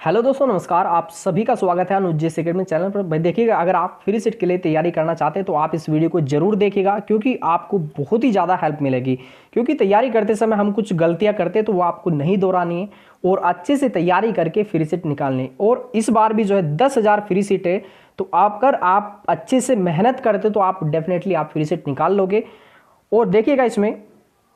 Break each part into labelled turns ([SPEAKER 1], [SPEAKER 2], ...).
[SPEAKER 1] Hello दोस्तों, नमस्कार। आप सभी का स्वागत है अनुज अकेडमी चैनल पर। भाई देखिएगा, अगर आप फ्री सीट के लिए तैयारी करना चाहते हैं तो आप इस वीडियो को जरूर देखिएगा, क्योंकि आपको बहुत ही ज़्यादा हेल्प मिलेगी। क्योंकि तैयारी करते समय हम कुछ गलतियां करते हैं तो वो आपको नहीं दोहरानी है और अच्छे से तैयारी करके फ्री सीट निकालनी है। और इस बार भी जो है 10,000 फ्री सीट है, तो अगर आप अच्छे से मेहनत करते तो आप डेफिनेटली आप फ्री सीट निकाल लोगे। और देखिएगा, इसमें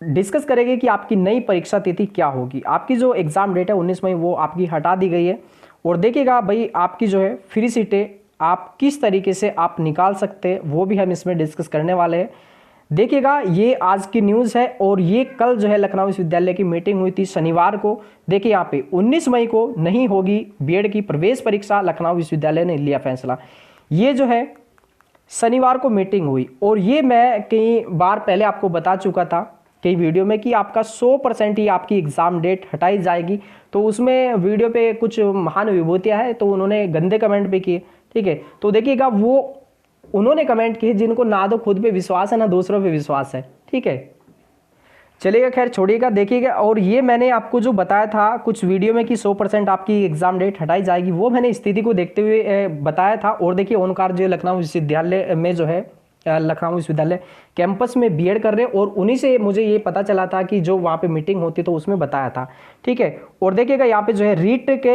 [SPEAKER 1] डिस्कस करेंगे कि आपकी नई परीक्षा तिथि क्या होगी। आपकी जो एग्ज़ाम डेट है 19 मई वो आपकी हटा दी गई है। और देखिएगा भाई, आपकी जो है फ्री सीटें आप किस तरीके से आप निकाल सकते हैं वो भी हम इसमें डिस्कस करने वाले हैं। देखिएगा, ये आज की न्यूज़ है और ये कल जो है लखनऊ विश्वविद्यालय की मीटिंग हुई थी शनिवार को। देखिए यहाँ पे 19 मई को नहीं होगी बीएड की प्रवेश परीक्षा, लखनऊ विश्वविद्यालय ने लिया फैसला। ये जो है शनिवार को मीटिंग हुई और ये मैं कई बार पहले आपको बता चुका था कई वीडियो में कि आपका 100% ही आपकी एग्ज़ाम डेट हटाई जाएगी। तो उसमें वीडियो पे कुछ महान विभूतियाँ हैं तो उन्होंने गंदे कमेंट भी किए, ठीक है। तो देखिएगा, वो उन्होंने कमेंट किए जिनको ना तो खुद पे विश्वास है ना दूसरों पे विश्वास है, ठीक है। चलिएगा, खैर छोड़िएगा। देखिएगा, और ये मैंने आपको जो बताया था कुछ वीडियो में कि 100% आपकी एग्ज़ाम डेट हटाई जाएगी, वो मैंने स्थिति को देखते हुए बताया था। और देखिए, ओंकार जो लखनऊ विश्वविद्यालय में जो है लखनऊ विश्वविद्यालय कैंपस में बीएड कर रहे हैं और उन्हीं से मुझे ये पता चला था कि जो वहाँ पे मीटिंग होती तो उसमें बताया था, ठीक है। और देखिएगा, यहाँ पे जो है रीट के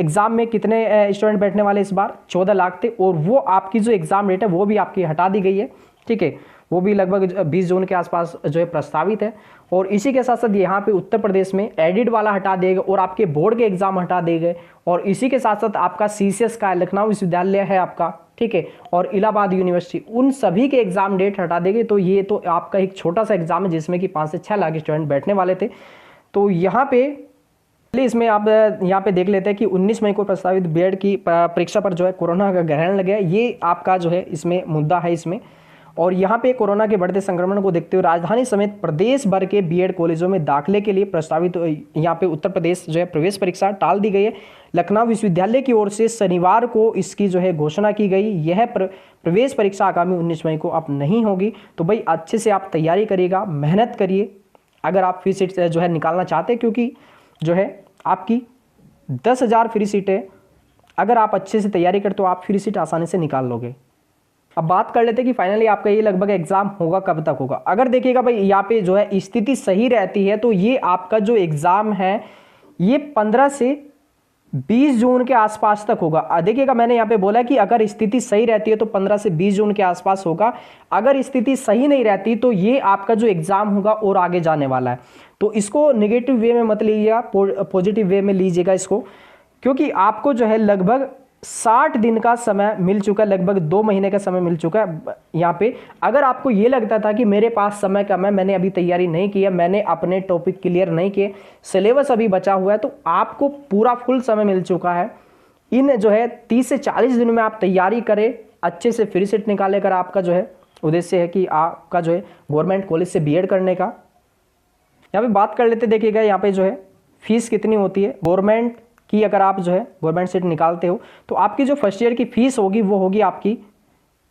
[SPEAKER 1] एग्ज़ाम में कितने स्टूडेंट बैठने वाले इस बार 14 लाख थे और वो आपकी जो एग्ज़ाम डेट है वो भी आपकी हटा दी गई है, ठीक है। वो भी लगभग 20 जून के आसपास जो है प्रस्तावित है। और इसी के साथ साथ यहाँ पे उत्तर प्रदेश में एडिट वाला हटा देगा और आपके बोर्ड के एग्जाम हटा देंगे। और इसी के साथ साथ आपका सीसीएस का लखनऊ विश्वविद्यालय है आपका, ठीक है, और इलाहाबाद यूनिवर्सिटी, उन सभी के एग्जाम डेट हटा देंगे। तो ये तो आपका एक छोटा सा एग्जाम है जिसमें कि 5 से 6 लाख स्टूडेंट बैठने वाले थे। तो यहाँ पे इसमें आप यहाँ पे देख लेते हैं कि 19 मई को प्रस्तावित बीएड की परीक्षा पर जो है कोरोना का ग्रहण लग गया। ये आपका जो है इसमें मुद्दा है इसमें। और यहाँ पे कोरोना के बढ़ते संक्रमण को देखते हुए राजधानी समेत प्रदेश भर के बीएड कॉलेजों में दाखिले के लिए प्रस्तावित यहाँ पे उत्तर प्रदेश जो है प्रवेश परीक्षा टाल दी गई है। लखनऊ विश्वविद्यालय की ओर से शनिवार को इसकी जो है घोषणा की गई। यह प्रवेश परीक्षा आगामी 19 मई को अब नहीं होगी। तो भाई अच्छे से आप तैयारी करिएगा, मेहनत करिए अगर आप फ्री सीट जो है निकालना चाहते हैं, क्योंकि जो है आपकी 10,000 फ्री सीटें अगर आप अच्छे से तैयारी करते तो आप फ्री सीट आसानी से निकाल लोगे। अब बात कर लेते हैं कि फाइनली आपका ये लगभग एग्जाम होगा कब तक होगा। अगर देखिएगा भाई, यहाँ पे जो है स्थिति सही रहती है तो ये आपका जो एग्जाम है ये 15 से 20 जून के आसपास तक होगा। देखिएगा, मैंने यहाँ पे बोला कि अगर स्थिति सही रहती है तो 15 से 20 जून के आसपास होगा। अगर स्थिति सही नहीं रहती तो ये आपका जो एग्जाम होगा और आगे जाने वाला है। तो इसको नेगेटिव वे में मत लीजिएगा, पॉजिटिव वे में लीजिएगा इसको, क्योंकि आपको जो है लगभग 60 दिन का समय मिल चुका है, लगभग 2 महीने का समय मिल चुका है यहाँ पे। अगर आपको ये लगता था कि मेरे पास समय कम है, मैंने अभी तैयारी नहीं की है, मैंने अपने टॉपिक क्लियर नहीं किए, सिलेबस अभी बचा हुआ है, तो आपको पूरा फुल समय मिल चुका है। इन जो है 30 से 40 दिनों में आप तैयारी करें, अच्छे से फ्री सीट निकाले। अगर आपका जो है उद्देश्य है कि आपका जो है गवर्नमेंट कॉलेज से बीएड करने का। यहाँ पे बात कर लेते, देखिएगा यहाँ पे जो है फीस कितनी होती है गवर्नमेंट कि अगर आप जो है गवर्नमेंट सीट निकालते हो तो आपकी जो फर्स्ट ईयर की फीस होगी वो होगी आपकी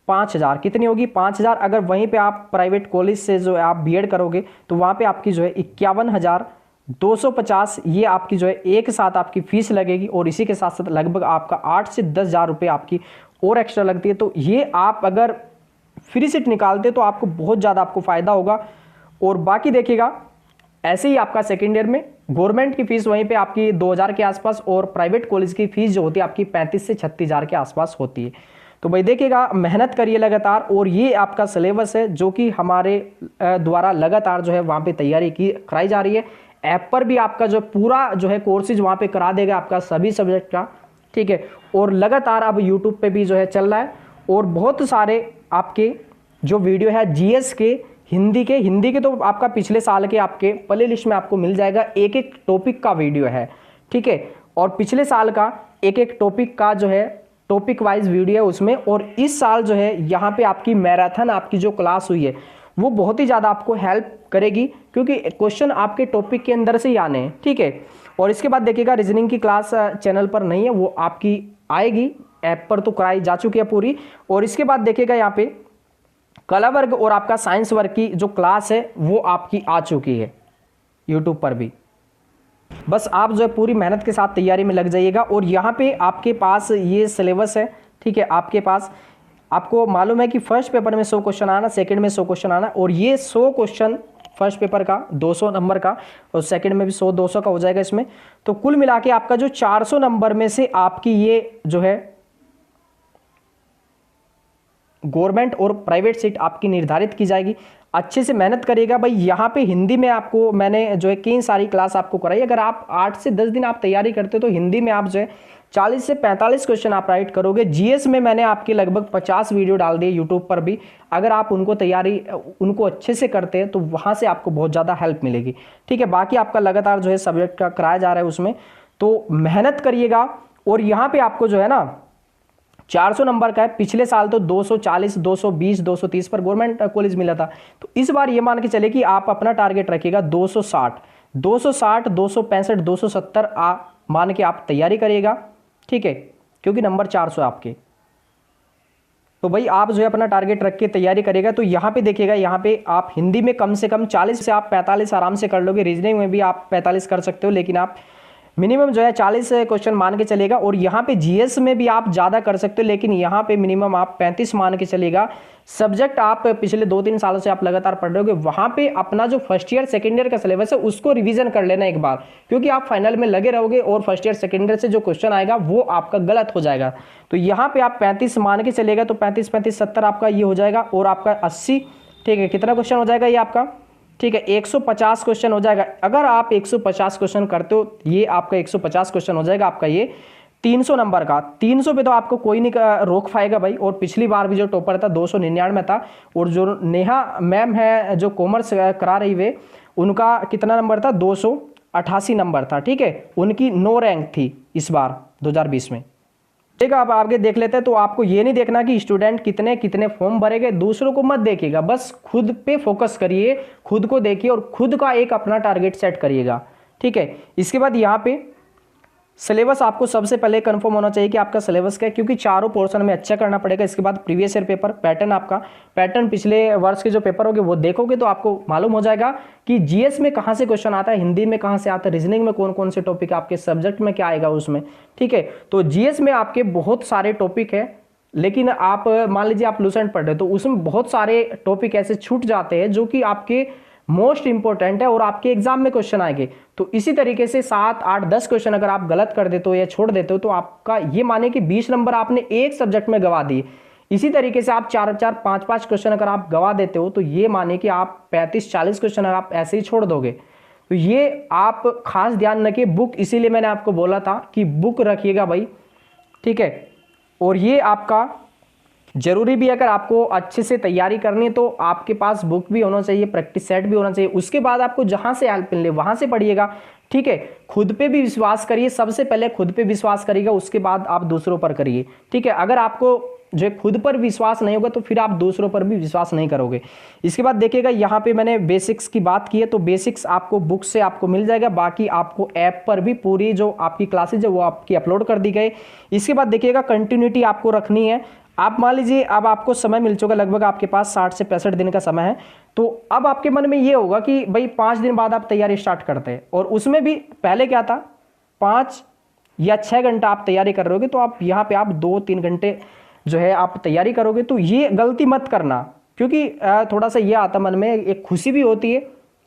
[SPEAKER 1] 5,000। कितनी होगी? 5,000। अगर वहीं पे आप प्राइवेट कॉलेज से जो है आप बीएड करोगे तो वहाँ पे आपकी जो है 51,250 ये आपकी जो है एक साथ आपकी फीस लगेगी। और इसी के साथ साथ लगभग आपका 8 से 10,000 रुपये आपकी और एक्स्ट्रा लगती है। तो ये आप अगर फ्री सीट निकालते तो आपको बहुत ज़्यादा आपको फ़ायदा होगा। और बाकी देखिएगा, ऐसे ही आपका सेकेंड ईयर में गवर्नमेंट की फीस वहीं पे आपकी 2,000 के आसपास और प्राइवेट कॉलेज की फीस जो होती है आपकी 35 से 36,000 के आसपास होती है। तो भाई देखिएगा, मेहनत करिए लगातार। और ये आपका सिलेबस है जो कि हमारे द्वारा लगातार जो है वहाँ पे तैयारी कराई जा रही है। ऐप पर भी आपका जो पूरा जो है कोर्सेज वहाँ पे करा देगा आपका सभी सब्जेक्ट का, ठीक है। और लगातार अब यूट्यूब पे भी जो है चल रहा है और बहुत सारे आपके जो वीडियो है जीएस के, हिंदी के तो आपका पिछले साल के आपके प्ले लिस्ट में आपको मिल जाएगा। एक एक टॉपिक का वीडियो है, ठीक है। और पिछले साल का एक एक टॉपिक का जो है टॉपिक वाइज वीडियो है उसमें। और इस साल जो है यहाँ पे आपकी मैराथन आपकी जो क्लास हुई है वो बहुत ही ज़्यादा आपको हेल्प करेगी, क्योंकि क्वेश्चन आपके टॉपिक के अंदर से ही आने हैं, ठीक है। और इसके बाद देखिएगा, रीजनिंग की क्लास चैनल पर नहीं है, वो आपकी आएगी, ऐप पर तो कराई जा चुकी है पूरी। और इसके बाद देखिएगा यहाँ पे कला वर्ग और आपका साइंस वर्ग की जो क्लास है वो आपकी आ चुकी है यूट्यूब पर भी। बस आप जो है पूरी मेहनत के साथ तैयारी में लग जाइएगा। और यहाँ पे आपके पास ये सिलेबस है, ठीक है, आपके पास आपको मालूम है कि फर्स्ट पेपर में 100 क्वेश्चन आना, सेकंड में 100 क्वेश्चन आना, और ये 100 क्वेश्चन फर्स्ट पेपर का 200 नंबर का, और सेकंड में भी 100 200 का हो जाएगा इसमें। तो कुल मिला के आपका जो 400 नंबर में से आपकी ये जो है गवर्नमेंट और प्राइवेट सीट आपकी निर्धारित की जाएगी। अच्छे से मेहनत करिएगा भाई। यहाँ पे हिंदी में आपको मैंने जो है कई सारी क्लास आपको कराई। अगर आप 8 से 10 दिन आप तैयारी करते हो तो हिंदी में आप जो है 40 से 45 क्वेश्चन आप राइट करोगे। जीएस में मैंने आपके लगभग 50 वीडियो डाल दिए यूट्यूब पर भी। अगर आप उनको अच्छे से करते हैं तो वहाँ से आपको बहुत ज़्यादा हेल्प मिलेगी, ठीक है। बाकी आपका लगातार जो है सब्जेक्ट का कराया जा रहा है उसमें, तो मेहनत करिएगा। और यहाँ पे आपको जो है ना 400 नंबर का है। पिछले साल तो 240, 220, 230 पर गवर्नमेंट कॉलेज मिला था। तो इस बार ये मान के चले कि आप अपना टारगेट रखिएगा 260, 265, 270 मान के आप तैयारी करिएगा, ठीक है, क्योंकि नंबर 400 आपके। तो भाई आप जो है अपना टारगेट रख के तैयारी करेगा। तो यहाँ पे देखिएगा, यहाँ पे आप हिंदी में कम से कम 40 से आप 45 आराम से कर लोगे। रीजनिंग में भी आप 45 कर सकते हो, लेकिन आप मिनिमम जो है 40 क्वेश्चन मान के चलेगा। और यहाँ पे जीएस में भी आप ज़्यादा कर सकते हो, लेकिन यहाँ पे मिनिमम आप 35 मान के चलेगा। सब्जेक्ट आप पिछले 2-3 सालों से आप लगातार पढ़ रहे होगे, वहाँ पे अपना जो फर्स्ट ईयर सेकेंड ईयर का सिलेबस है उसको रिवीजन कर लेना एक बार, क्योंकि आप फाइनल में लगे रहोगे और फर्स्ट ईयर सेकेंड ईयर से जो क्वेश्चन आएगा वो आपका गलत हो जाएगा। तो यहाँ पे आप 35 मान के चलेगा, तो 35, 35, 70 आपका ये हो जाएगा, और आपका 80, ठीक है, कितना क्वेश्चन हो जाएगा ये आपका, ठीक है, 150 क्वेश्चन हो जाएगा। अगर आप 150 क्वेश्चन करते हो, ये आपका 150 क्वेश्चन हो जाएगा आपका ये 300 नंबर का। 300 पे तो आपको कोई नहीं रोक पाएगा भाई। और पिछली बार भी जो टॉपर था 299 था, और जो नेहा मैम है जो कॉमर्स करा रही वे, उनका कितना नंबर था, 288 नंबर था, ठीक है, उनकी 9 रैंक थी इस बार 2020 में। ठीक है, आप आगे देख लेते हैं। तो आपको ये नहीं देखना कि स्टूडेंट कितने कितने फॉर्म भरेंगे, दूसरों को मत देखिएगा, बस खुद पे फोकस करिए, खुद को देखिए और खुद का एक अपना टारगेट सेट करिएगा, ठीक है। इसके बाद यहाँ पे सिलेबस आपको सबसे पहले कंफर्म होना चाहिए कि आपका सिलेबस क्या है, क्योंकि चारों पोर्शन में अच्छा करना पड़ेगा। इसके बाद प्रीवियस ईयर पेपर पैटर्न, आपका पैटर्न पिछले वर्ष के जो पेपर होंगे वो देखोगे तो आपको मालूम हो जाएगा कि जीएस में कहाँ से क्वेश्चन आता है, हिंदी में कहाँ से आता है, रीजनिंग में कौन कौन से टॉपिक, आपके सब्जेक्ट में क्या आएगा उसमें, ठीक है। तो जीएस में आपके बहुत सारे टॉपिक है, लेकिन आप मान लीजिए आप लूसेंट पढ़ रहे हो तो उसमें बहुत सारे टॉपिक ऐसे छूट जाते हैं जो कि आपके मोस्ट इंपॉर्टेंट है और आपके एग्जाम में क्वेश्चन आएंगे। तो इसी तरीके से 7, 8, 10 क्वेश्चन अगर आप गलत कर देते हो या छोड़ देते हो तो आपका ये माने कि 20 नंबर आपने एक सब्जेक्ट में गवा दिए। इसी तरीके से आप 4-4, 5-5 क्वेश्चन अगर आप गवा देते हो तो ये माने कि आप 35-40 क्वेश्चन आप ऐसे ही छोड़ दोगे। तो ये आप खास ध्यान रखिए। बुक, इसीलिए मैंने आपको बोला था कि बुक रखिएगा भाई, ठीक है। और ये आपका जरूरी भी, अगर आपको अच्छे से तैयारी करनी है तो आपके पास बुक भी होना चाहिए, प्रैक्टिस सेट भी होना चाहिए। उसके बाद आपको जहां से हेल्प मिले वहां से पढ़िएगा, ठीक है। खुद पे भी विश्वास करिए, सबसे पहले खुद पे विश्वास करिएगा, उसके बाद आप दूसरों पर करिए, ठीक है। अगर आपको जो खुद पर विश्वास नहीं होगा तो फिर आप दूसरों पर भी विश्वास नहीं करोगे। इसके बाद देखिएगा, यहाँ पे मैंने बेसिक्स की बात की है, तो बेसिक्स आपको बुक से आपको मिल जाएगा। बाकी आपको ऐप पर भी पूरी जो आपकी क्लासेज है वो आपकी अपलोड कर दी गई। इसके बाद देखिएगा, कंटिन्यूटी आपको रखनी है। आप मान लीजिए अब आपको समय मिल चुका, लगभग आपके पास 60 से 65 दिन का समय है। तो अब आपके मन में ये होगा कि भाई 5 दिन बाद आप तैयारी स्टार्ट करते हैं, और उसमें भी पहले क्या था, 5 या 6 घंटा आप तैयारी कर रहे होगे, तो आप यहाँ पे आप 2-3 घंटे जो है आप तैयारी करोगे। तो ये गलती मत करना, क्योंकि थोड़ा सा ये आता मन में, एक खुशी भी होती है,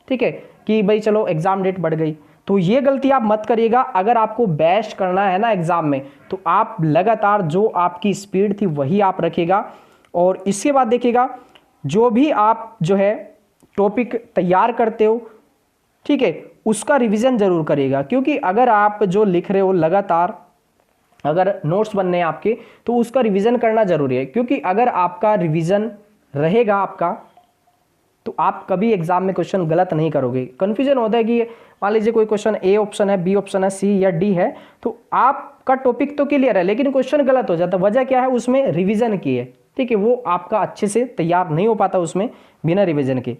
[SPEAKER 1] ठीक है, कि भाई चलो एग्जाम डेट बढ़ गई। तो ये गलती आप मत करिएगा। अगर आपको बेस्ट करना है ना एग्जाम में, तो आप लगातार जो आपकी स्पीड थी वही आप रखिएगा। और इसके बाद देखिएगा, जो भी आप जो है टॉपिक तैयार करते हो, ठीक है, उसका रिवीजन जरूर करिएगा। क्योंकि अगर आप जो लिख रहे हो लगातार, अगर नोट्स बनने हैं आपके, तो उसका रिवीजन करना जरूरी है। क्योंकि अगर आपका रिवीजन रहेगा आपका, तो आप कभी एग्जाम में क्वेश्चन गलत नहीं करोगे। कंफ्यूजन होता है कि मान लीजिए कोई क्वेश्चन ए ऑप्शन है, बी ऑप्शन है, सी या डी है, तो आपका टॉपिक तो क्लियर है लेकिन क्वेश्चन गलत हो जाता है। वजह क्या है, उसमें रिवीजन की है, ठीक है, वो आपका अच्छे से तैयार नहीं हो पाता उसमें बिना रिवीजन के।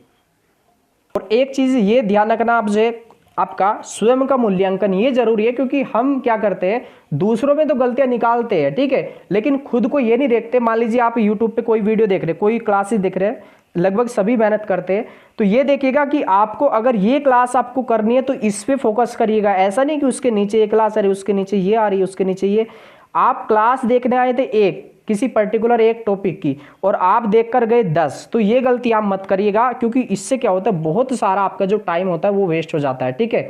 [SPEAKER 1] और एक चीज ये ध्यान रखना, आप जो है आपका स्वयं का मूल्यांकन ये जरूरी है। क्योंकि हम क्या करते हैं, दूसरों में तो गलतियां निकालते हैं, ठीक है, लेकिन खुद को ये नहीं देखते। मान लीजिए आप यूट्यूब पे कोई वीडियो देख रहे हैं, कोई क्लासेस देख रहे हैं, लगभग सभी मेहनत करते हैं। तो ये देखिएगा कि आपको अगर ये क्लास आपको करनी है तो इस पे फोकस करिएगा। ऐसा नहीं कि उसके नीचे ये क्लास आ रही है, उसके नीचे ये आ रही है, उसके नीचे ये। आप क्लास देखने आए थे एक किसी पर्टिकुलर एक टॉपिक की और आप देख कर गए 10, तो ये गलती आप मत करिएगा, क्योंकि इससे क्या होता है बहुत सारा आपका जो टाइम होता है वो वेस्ट हो जाता है। ठीक है,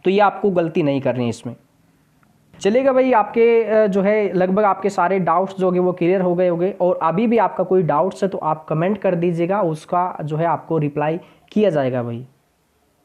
[SPEAKER 1] तो ये आपको गलती नहीं करनी है इसमें। चलेगा भाई, आपके जो है लगभग आपके सारे डाउट्स जो होंगे वो क्लियर हो गए होंगे, और अभी भी आपका कोई डाउट्स है तो आप कमेंट कर दीजिएगा, उसका जो है आपको रिप्लाई किया जाएगा भाई।